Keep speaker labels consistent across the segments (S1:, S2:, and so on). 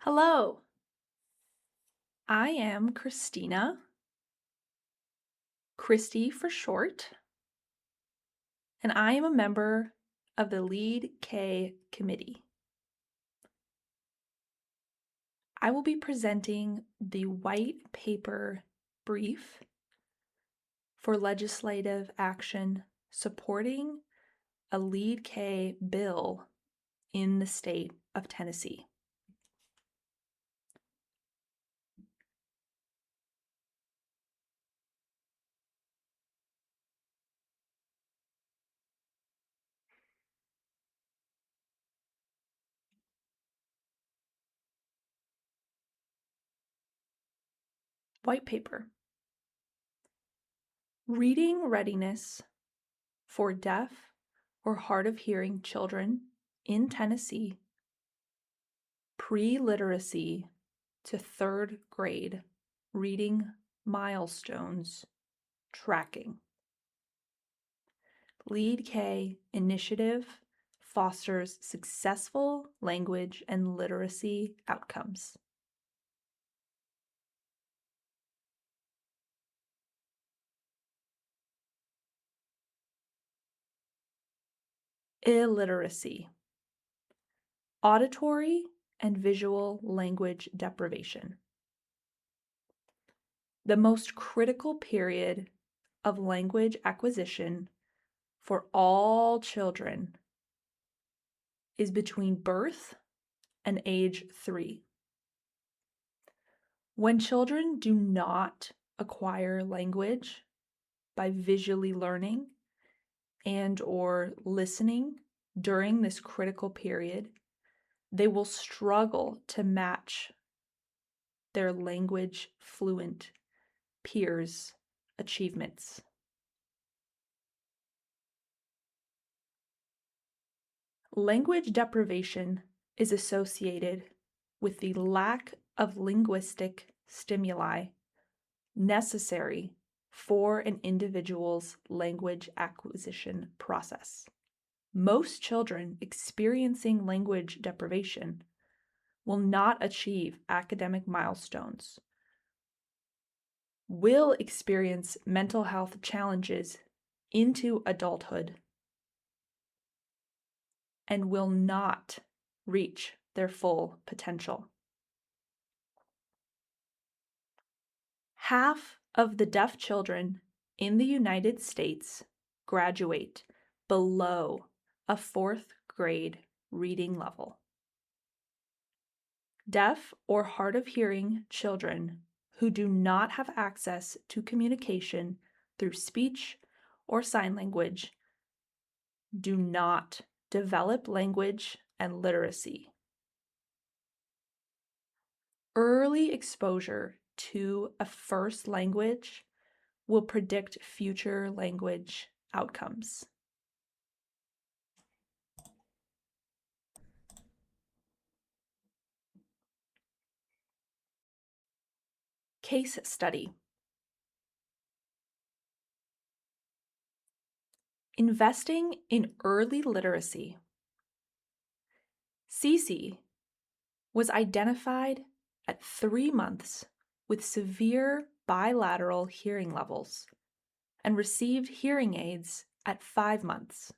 S1: Hello, I am Christina, Christy for short, and I am a member of the LeadK committee. I will be presenting the white paper brief for legislative action supporting a LeadK bill in the state of Tennessee. White paper. Reading readiness for deaf or hard of hearing children in Tennessee, pre-literacy to third grade, reading milestones, tracking. LeadK initiative fosters successful language and literacy outcomes. Illiteracy. Auditory and visual language deprivation. The most critical period of language acquisition for all children is between birth and age 3. When children do not acquire language by visually learning and or listening during this critical period, they will struggle to match their language fluent peers' achievements. Language deprivation is associated with the lack of linguistic stimuli necessary for an individual's language acquisition process. Most children experiencing language deprivation will not achieve academic milestones, will experience mental health challenges into adulthood, and will not reach their full potential. Half of the deaf children in the United States graduate below a 4th grade reading level. Deaf or hard of hearing children who do not have access to communication through speech or sign language do not develop language and literacy. Early exposure to a first language will predict future language outcomes. Case study. Investing in early literacy. Cece was identified at 3 months with severe bilateral hearing levels and received hearing aids at 5 months.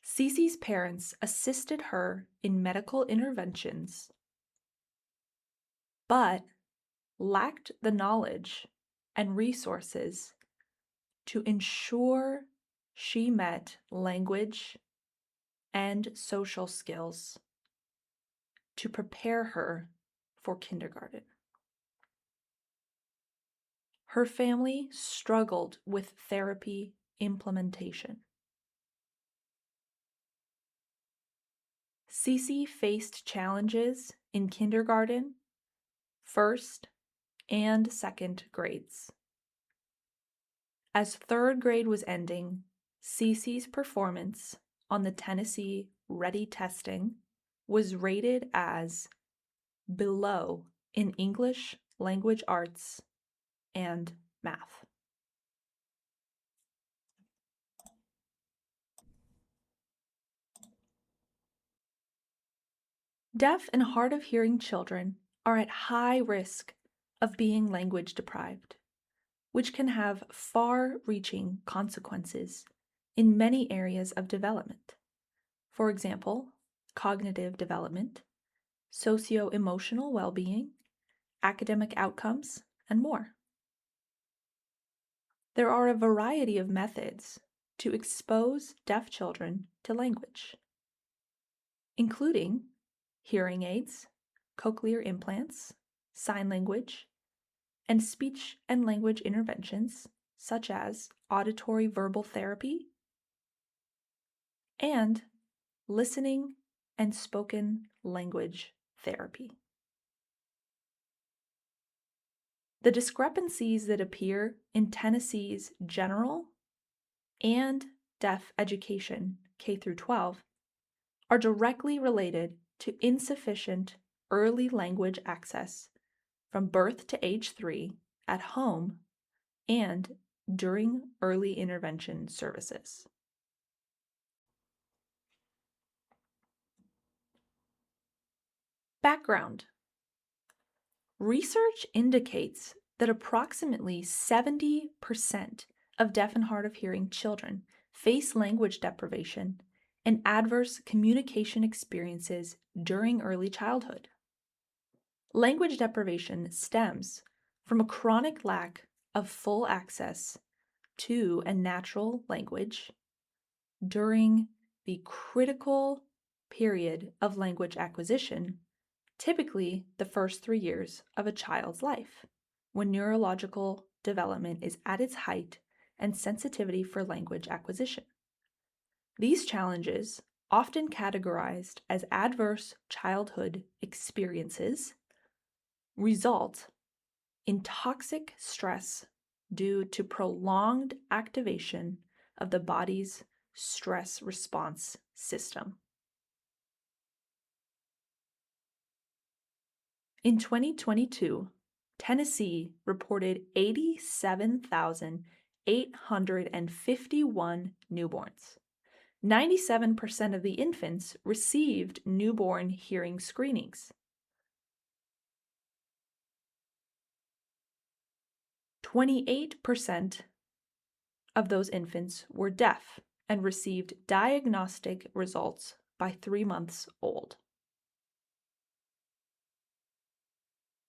S1: Cece's parents assisted her in medical interventions, but lacked the knowledge and resources to ensure she met language and social skills to prepare her for kindergarten. Her family struggled with therapy implementation. Cece faced challenges in kindergarten, 1st and 2nd grades. As 3rd grade was ending, Cece's performance on the Tennessee Ready testing was rated as below in English, language arts, and math. Deaf and hard of hearing children are at high risk of being language deprived, which can have far-reaching consequences in many areas of development. For example, cognitive development, socio-emotional well-being, academic outcomes, and more. There are a variety of methods to expose deaf children to language, including hearing aids, cochlear implants, sign language, and speech and language interventions such as auditory verbal therapy and listening and spoken language therapy. The discrepancies that appear in Tennessee's general and deaf education, K through 12, are directly related to insufficient early language access from birth to age 3 at home and during early intervention services. Background. Research indicates that approximately 70% of deaf and hard of hearing children face language deprivation and adverse communication experiences during early childhood. Language deprivation stems from a chronic lack of full access to a natural language during the critical period of language acquisition, typically the first 3 years of a child's life, when neurological development is at its height and sensitivity for language acquisition. These challenges, often categorized as adverse childhood experiences, result in toxic stress due to prolonged activation of the body's stress response system. In 2022, Tennessee reported 87,851 newborns. 97% of the infants received newborn hearing screenings. 28% of those infants were deaf and received diagnostic results by 3 months old.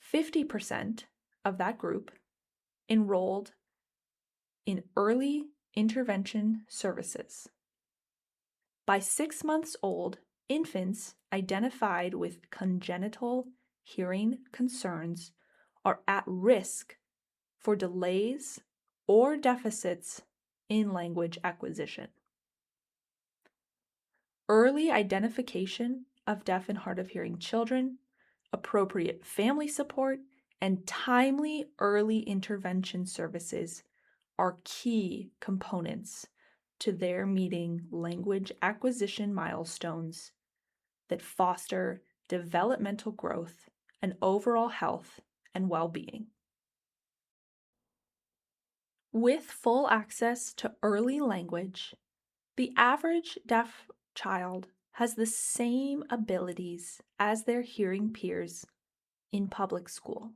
S1: 50% of that group enrolled in early intervention services. By 6 months old, infants identified with congenital hearing concerns are at risk for delays or deficits in language acquisition. Early identification of deaf and hard of hearing children, appropriate family support, and timely early intervention services are key components to their meeting language acquisition milestones that foster developmental growth and overall health and well-being. With full access to early language, the average deaf child has the same abilities as their hearing peers in public school.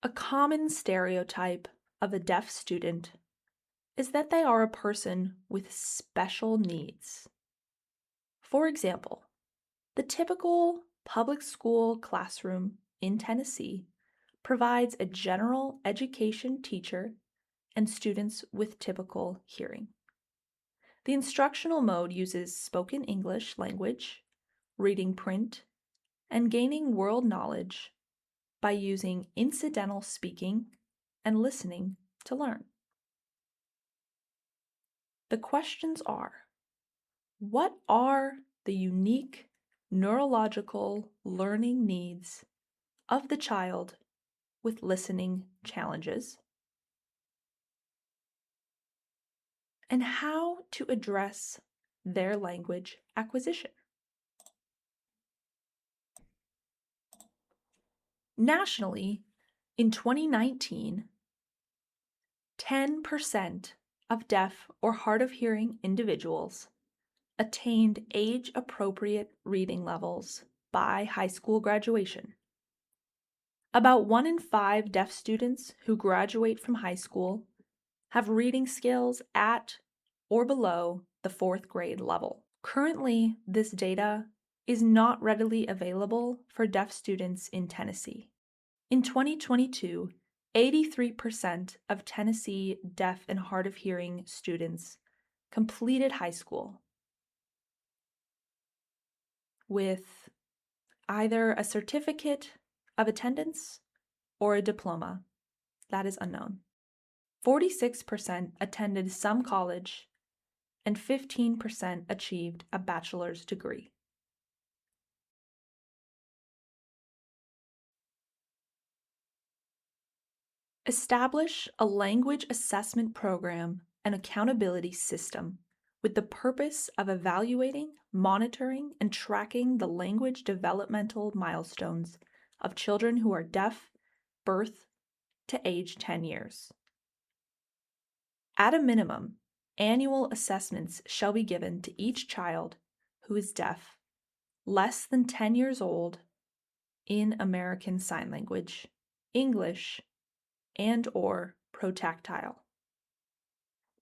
S1: A common stereotype of a deaf student is that they are a person with special needs. For example, the typical public school classroom in Tennessee provides a general education teacher and students with typical hearing. The instructional mode uses spoken English language, reading print, and gaining world knowledge by using incidental speaking and listening to learn. The questions are: what are the unique neurological learning needs of the child with listening challenges? And how to address their language acquisition? Nationally, in 2019, 10% of deaf or hard of hearing individuals attained age-appropriate reading levels by high school graduation. About 1 in 5 deaf students who graduate from high school have reading skills at or below the 4th grade level. Currently, this data is not readily available for deaf students in Tennessee. In 2022, 83% of Tennessee deaf and hard of hearing students completed high school with either a certificate of attendance or a diploma. That is unknown. 46% attended some college, and 15% achieved a bachelor's degree. Establish a language assessment program and accountability system with the purpose of evaluating, monitoring, and tracking the language developmental milestones of children who are deaf, birth to age 10 years. At a minimum, annual assessments shall be given to each child who is deaf, less than 10 years old, in American Sign Language, English, and/or protactile.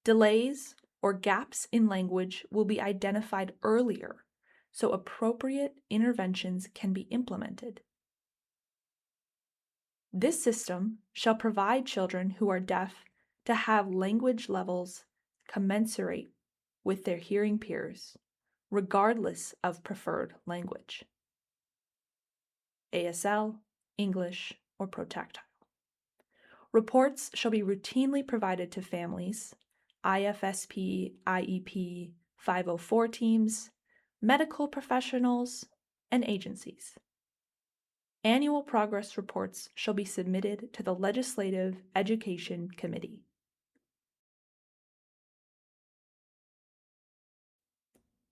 S1: Delays or gaps in language will be identified earlier so appropriate interventions can be implemented. This system shall provide children who are deaf to have language levels commensurate with their hearing peers, regardless of preferred language. ASL, English, or protactile. Reports shall be routinely provided to families, IFSP, IEP, 504 teams, medical professionals, and agencies. Annual progress reports shall be submitted to the Legislative Education Committee.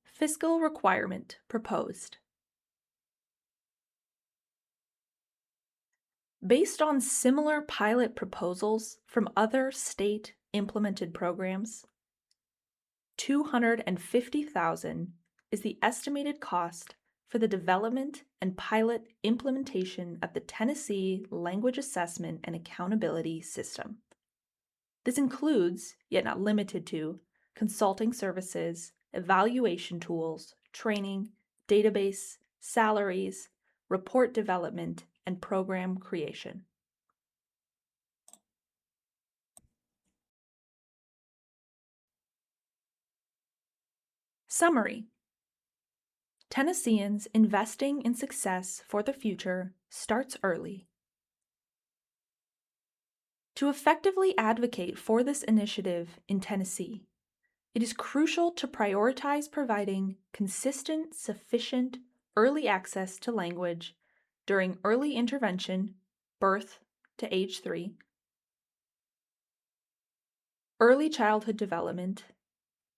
S1: Fiscal requirement proposed. Based on similar pilot proposals from other state implemented programs, $250,000 is the estimated cost for the development and pilot implementation of the Tennessee Language Assessment and Accountability System. This includes, yet not limited to, consulting services, evaluation tools, training, database, salaries, report development, and program creation. Summary: Tennesseans investing in success for the future starts early. To effectively advocate for this initiative in Tennessee, it is crucial to prioritize providing consistent, sufficient early access to language during early intervention, birth to age 3, early childhood development,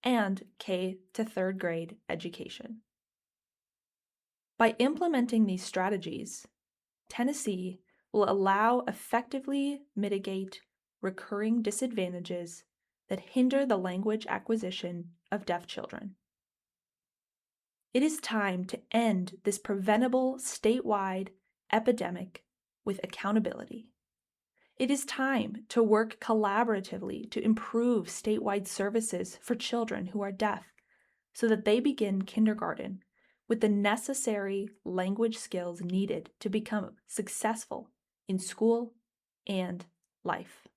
S1: and K to 3rd grade education. By implementing these strategies, Tennessee will allow effectively mitigate recurring disadvantages that hinder the language acquisition of deaf children. It is time to end this preventable statewide epidemic with accountability. It is time to work collaboratively to improve statewide services for children who are deaf so that they begin kindergarten with the necessary language skills needed to become successful in school and life.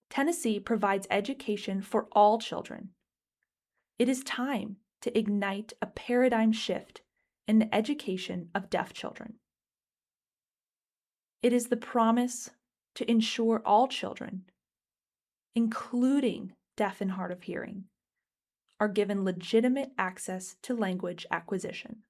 S1: Tennessee provides education for all children. It is time to ignite a paradigm shift in the education of deaf children. It is the promise to ensure all children, including deaf and hard of hearing, are given legitimate access to language acquisition.